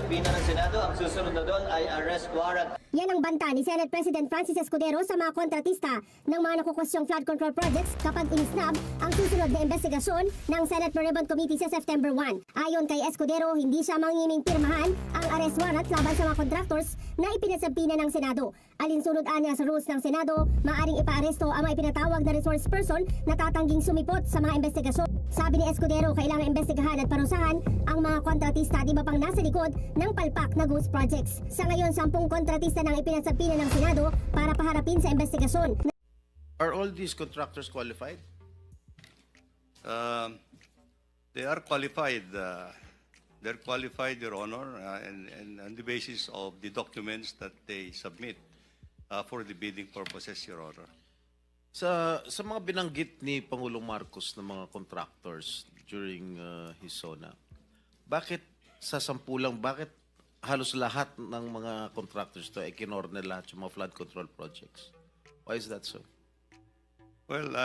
Pinipinasabina ng Senado. Ang susunod na doon ay arrest warrant. Yan ang banta ni Senate President Francis Escudero sa mga kontratista ng mga nakukusyong flood control projects kapag inisnab ang susunod na investigasyon ng Senate Pro Ribbon Committee sa September 1. Ayon kay Escudero, hindi siya mangingiming pirmahan ang arrest warrant laban sa mga contractors na ipinasabina ng Senado. Alinsunod anya sa rules ng Senado, maaring ipaaresto ang mga ipinatawag na resource person na tatangging sumipot sa mga investigasyon. Sabi ni Escudero, kailangan imbestigahan at parusahan ang mga kontratista di ba pang nasa likod ng palpak na ghost projects. Sa ngayon, 10 kontratista nang ipinasabina ng Senado para paharapin sa investigasyon. Are all these contractors qualified? They are qualified. They're qualified, Your Honor, and on the basis of the documents that they submit for the bidding purposes, Your Honor. Sa mga binanggit ni Pangulong Marcos ng mga contractors during his SONA, bakit sa 10 lang, bakit halos lahat ng mga contractors to ay kinorner lahat yung mga flood control projects? Why is that so? Well,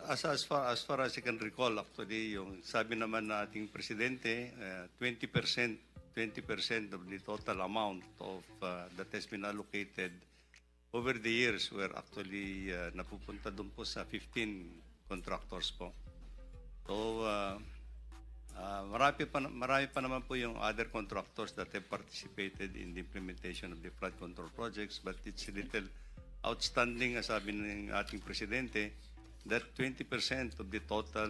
As far as I can recall, actually, yung sabi naman na ating presidente, 20% of the total amount of that has been allocated over the years were actually napupunta doon po sa 15 contractors po. So, marami pa naman po yung other contractors that have participated in the implementation of the flood control projects, but it's a little outstanding, as sabi ng ating presidente, that 20% of the total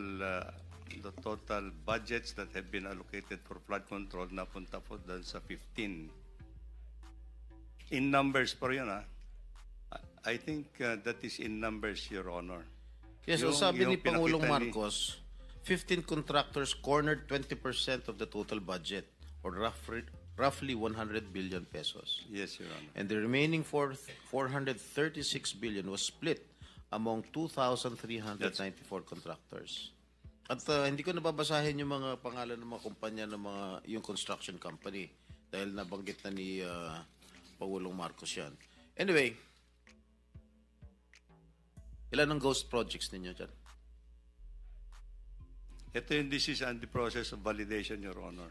budgets that have been allocated for flood control napunta po doon sa 15. In numbers po yun, I think that is in numbers, Your Honor. yes, so sabi ni Pangulong Marcos, 15 contractors cornered 20% of the total budget, or roughly 100 billion pesos. Yes, Your Honor. And the remaining 436 billion was split among 2,394 contractors. At hindi ko nababasahin yung mga pangalan ng mga kumpanya ng yung construction company dahil nabanggit na ni Pangulong Marcos yan. Anyway, ilan ang ghost projects ninyo dyan? This is on the process of validation, Your Honor.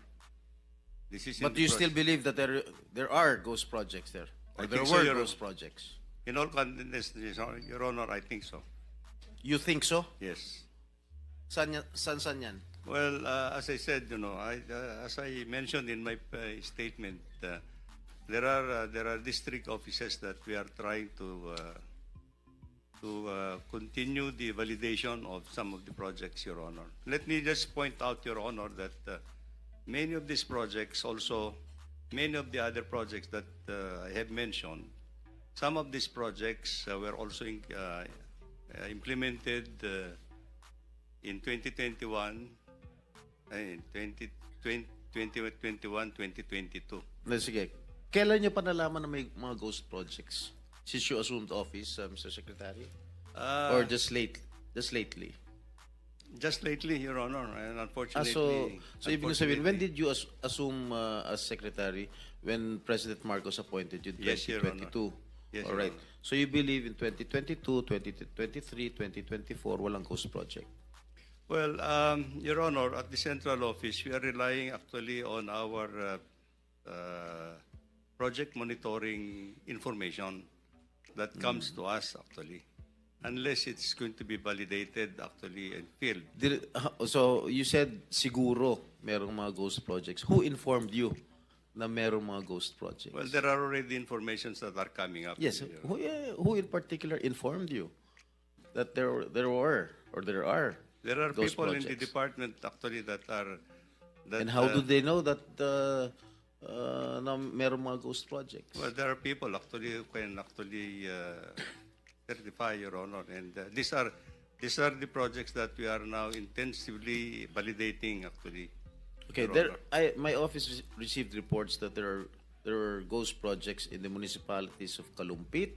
But you still believe that there are ghost projects there? Or there were ghost projects? In all confidence, Your Honor, I think so. You think so? Yes. San yan? Well, as I said, as I mentioned in my statement, there are district offices that we are trying to continue the validation of some of the projects, Your Honor. Let me just point out, Your Honor, that many of these projects also, many of the other projects that I have mentioned, some of these projects were also implemented in 2021, 2022. Sige. Kailan nyo pa nalaman na may mga ghost projects? Since you assumed office, Mr. Secretary? Or just lately? Just lately, Your Honor, and unfortunately. So ibig sabihin, when did you assume as Secretary when President Marcos appointed you? Yes, Your Honor. 2022? Yes, all Your right. Honor. So you believe in 2022, 2023, 2024, walang ghost project? Well, Your Honor, at the central office, we are relying actually on our project monitoring information that comes to us actually, unless it's going to be validated actually in field. So you said siguro merong mga ghost projects. Who informed you na merong mga ghost projects? Well, there are already informations that are coming up. Yes. Who in particular informed you that there were or there are? There are ghost people in the projects? department actually that are. And how do they know that na merong mga ghost projects? Well, there are people actually who can actually certify, Your Honor, and these are the projects that we are now intensively validating actually. Okay, Your Honor. my office received reports that there are ghost projects in the municipalities of Kalumpit,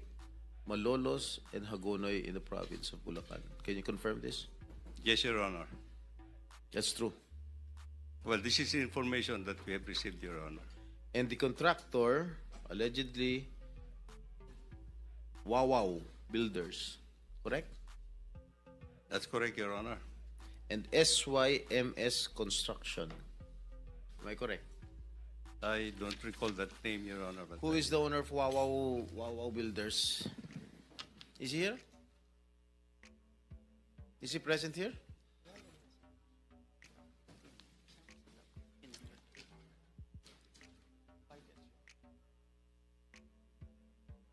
Malolos, and Hagonoy in the province of Bulacan. Can you confirm this? Yes, Your Honor. That's true. Well, this is information that we have received, Your Honor. And the contractor, allegedly, Wawaw Builders, correct? That's correct, Your Honor. And SYMS Construction. Am I correct? I don't recall that name, Your Honor. But Who is the owner of Wawaw Builders? Is he here? Is he present here?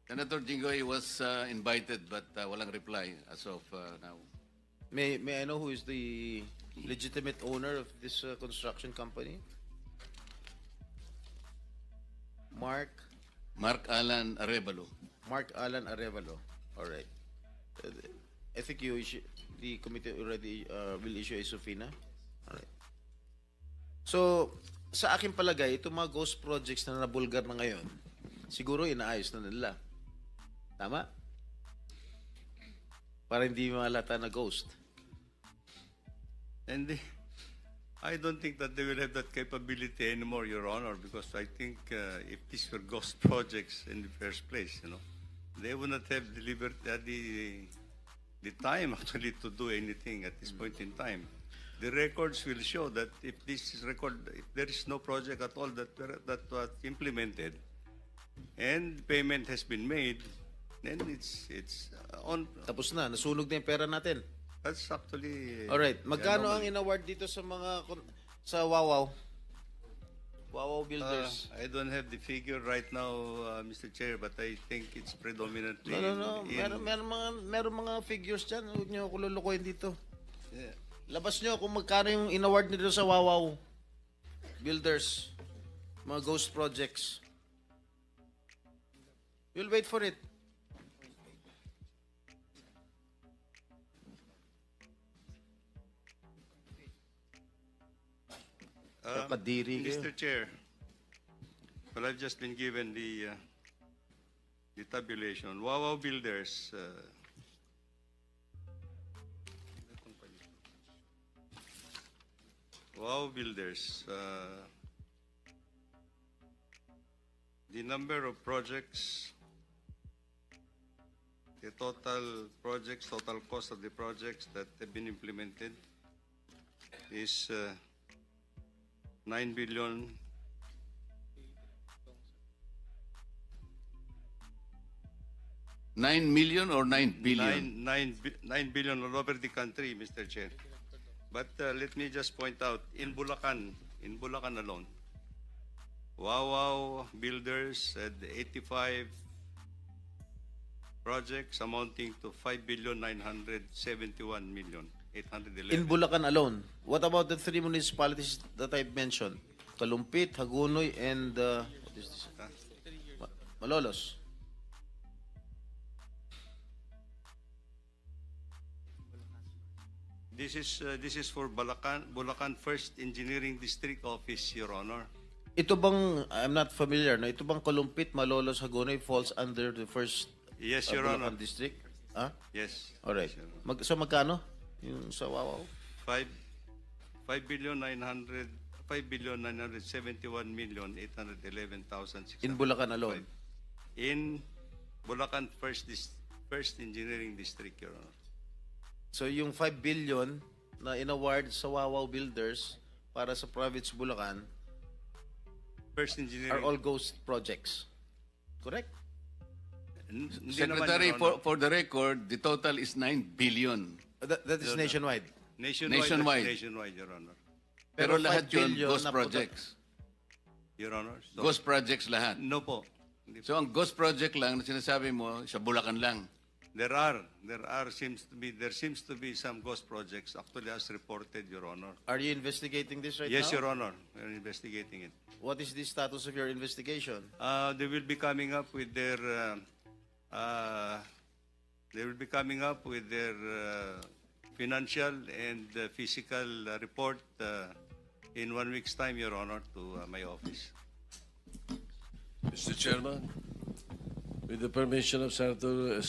Senator Jinggoy was invited but walang reply as of now. May I know who is the legitimate owner of this construction company? Mark Mark Alan Arevalo. Arevalo. All right. I think the committee already will issue a subpoena. All right. So, sa akin palagay, itong mga ghost projects na nabulgar na ngayon, siguro inaayos na nila. Tama? Para hindi malata na ghost. And I don't think that they will have that capability anymore, Your Honor, because I think if these were ghost projects in the first place, they would not have delivered the time actually to do anything at this point in time. The records will show that if there is no project at all that was implemented, and payment has been made, then it's on. Tapos na, nasunog na yung pera natin. That's actually. Alright, magkano ang anomaly. in-award dito sa sa Wawaw? Wawaw Builders. I don't have the figure right now, Mr. Chair, but I think it's predominantly. No. Meron mga figures dyan. Huwag nyo ako lulukoyin dito. Yeah. Labas nyo kung magkano yung in-award nito sa Wawaw Builders. Mga ghost projects. You'll wait for it. Kakadiri kayo. Mr. Chair, well, I've just been given the tabulation. Wawaw Builders. Wawaw Builders. The number of projects, the total projects, total cost of the projects that have been implemented is 9 billion. $9 million or 9 billion? 9 billion all over the country, Mr. Chair. But let me just point out, in Bulacan alone, Wawaw Builders had 85 projects amounting to 5,971,811. In Bulacan alone. What about the three municipalities that I've mentioned? Kalumpit, Hagunoy, and what is this? Malolos. This is for Bulacan First Engineering District Office, Your Honor. Ito bang, I'm not familiar, no? Ito bang Kalumpit, Malolos, Hagunoy falls under the first Yes, Your Bulacan Honor. district? Ah? Yes. Alright. Yes, Your Honor. So magkano? Yung sa Wawaw? 5,971,811,600. In Bulacan alone? In Bulacan First Engineering District, Your Honor. So yung 5 billion na in-award sa Wawaw Builders para sa province Bulacan First are Engineering. all ghost projects. Correct? Hindi Secretary, naman, Your Honor. for the record, the total is 9 billion. That is nationwide. Nationwide. Nationwide, Your Honor. Pero 5 lahat yun, billion ghost na projects. Your Honor. So, Ghost projects lahat. No po. Hindi po. So ang ghost project lang na sinasabi mo, sa Bulacan lang. There seems to be some ghost projects actually as reported, Your Honor. Are you investigating this right Yes, now? Your Honor. We're investigating it. What is the status of your investigation? They will be coming up with their financial and physical report in 1 week's time, Your Honor, to my office. Mr. Chairman, with the permission of Senator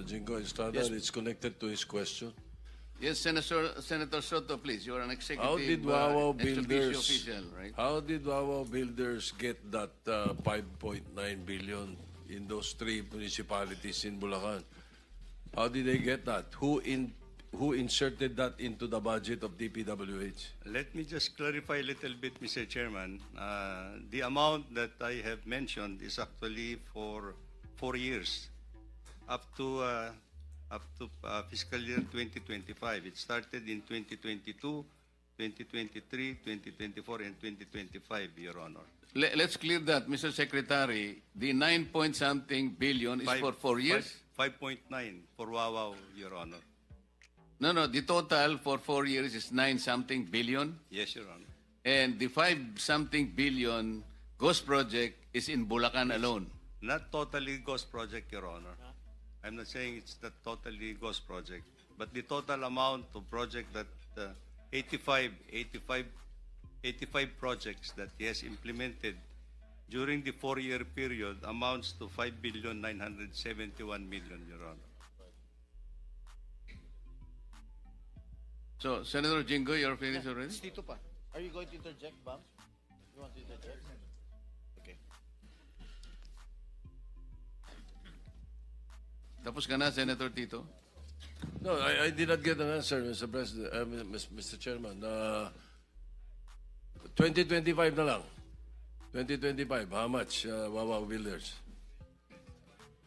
Jingo Estrada, Yes. it's connected to his question. Yes, Senator Soto, please. You are an executive How did Wawaw ex officio Builders, official, right? how did Wawaw Builders get that 5.9 billion in those three municipalities in Bulacan? How did they get that? Who who inserted that into the budget of DPWH? Let me just clarify a little bit, Mr. Chairman. The amount that I have mentioned is actually for 4 years, up to fiscal year 2025. It started in 2022, 2023, 2024, and 2025, Your Honor. Let's clear that, Mr. Secretary. The 9-point-something billion is for 4 years? 5.9 for Wawaw, Your Honor. No, the total for 4 years is 9-something billion. Yes, Your Honor. And the 5-something billion ghost project is in Bulacan alone. Not totally ghost project, Your Honor. I'm not saying it's not totally ghost project, but the total amount of project that 85 projects that he has implemented during the 4-year period amounts to 5,971,000,000, Your Honor. So, Senator Jingo, you're finished already? Tito pa. Are you going to interject, Bam? You want to interject? Okay. Tapos ka na, Senator Tito? No, I did not get an answer, Mr. President, Mr. Chairman. 2025 na lang. 2025, how much, Wawaw Builders?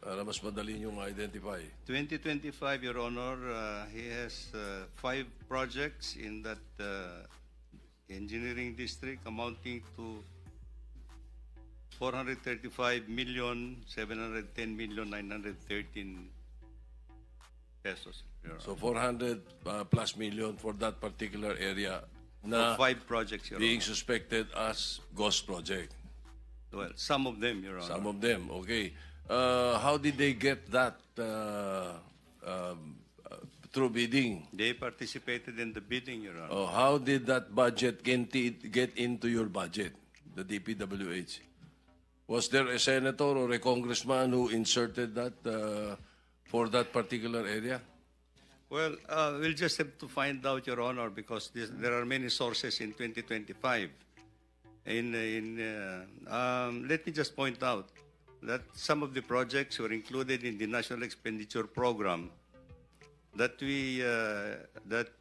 Para mas madali niyong ma-identify. 2025, Your Honor, he has 5 projects in that engineering district amounting to 435,710,913 pesos. Your Honor. So 400 plus million for that particular area na For 5 projects, Your being Honor. suspected as ghost project. Well, some of them, Your Honor. Some of them, okay. How did they get that through bidding? They participated in the bidding, Your Honor. How did that budget get into your budget, the DPWH? Was there a senator or a congressman who inserted that for that particular area? Well, we'll just have to find out, Your Honor, because there are many sources in 2025. Let me just point out that some of the projects were included in the National Expenditure Program that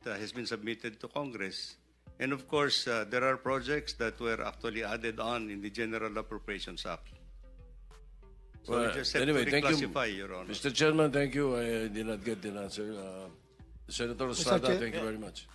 has been submitted to Congress. And of course, there are projects that were actually added on in the General Appropriations Act. So we just have to reclassify, Your Honor. Mr. Chairman, thank you. I did not get the answer. Senator Estrada, Chair- thank you very much.